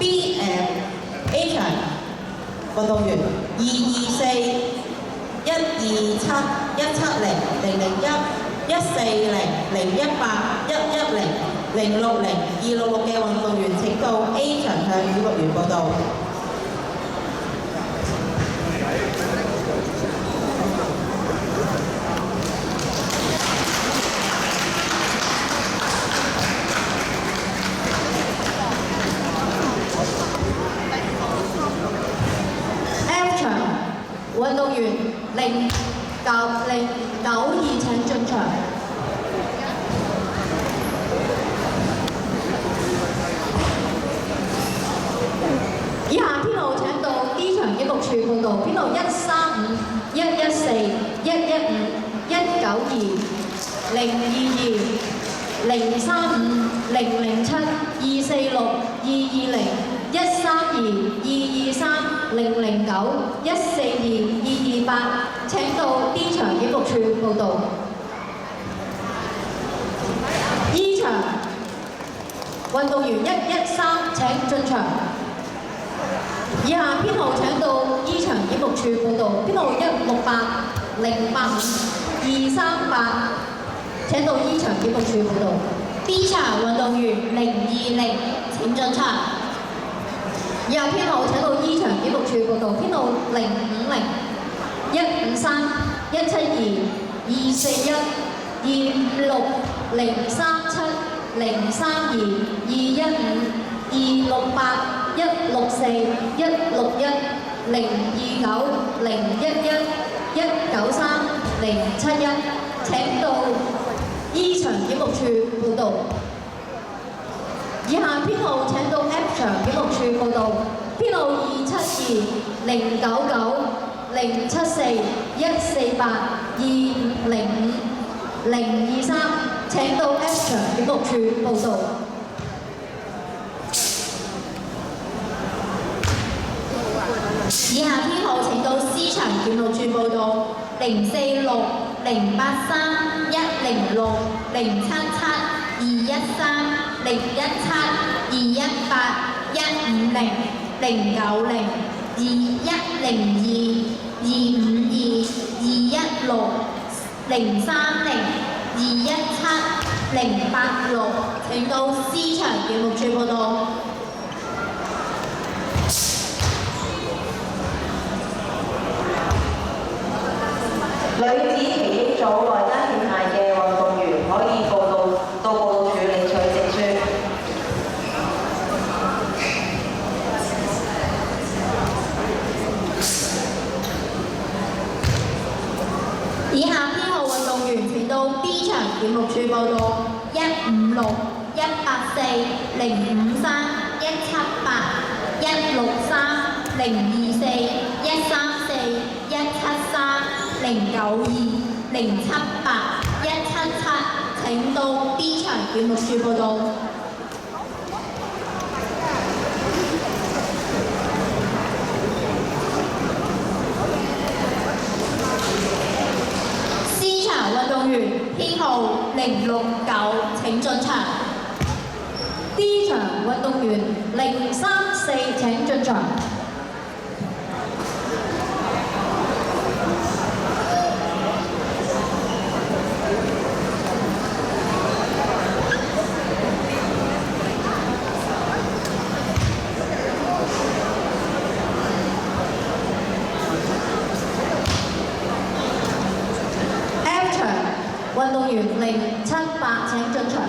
A 場運動員224、127、170、001、140、018、110、060、266嘅運動員請到 A 場向語錄員報到。運動員0922請進場。以下編號請到 D 場警務處報到，編號135、114、115、192、022、035、007、246、220、132、223、009、142、228，請到 D 場警務處報到。E 場運動員113請進場。以下編號請到 E 場警務處報到，編號168、085、238，請到 E 場警務處報到。B 場運動員020請進場。以下編號請到 E 場警務處報到，編號050、153、172、241、256、037、032、215、268、164、161、029、011、193、071，請到 E 場警務處報到。以下編號請到 F 場警務處報到，編號272、099、074、148、2505、023，請到 F 場警務處報到。以下編號請到 C 場警務處報到，046、083、106、077、213、017、218、150、090、2102、252、216、030、217、086，請到 C 場警務處報到。女子奇蹟組內單劍械嘅運動員可以到報道處領取證書。以下編號運動員請到 B 場警務處報到：156、184、053、178、163、024、134、173、092、078、177，請到 B 場警務處報到。C 場運動員編號069請進場。D 場運動員034請進場。運動員078請進場。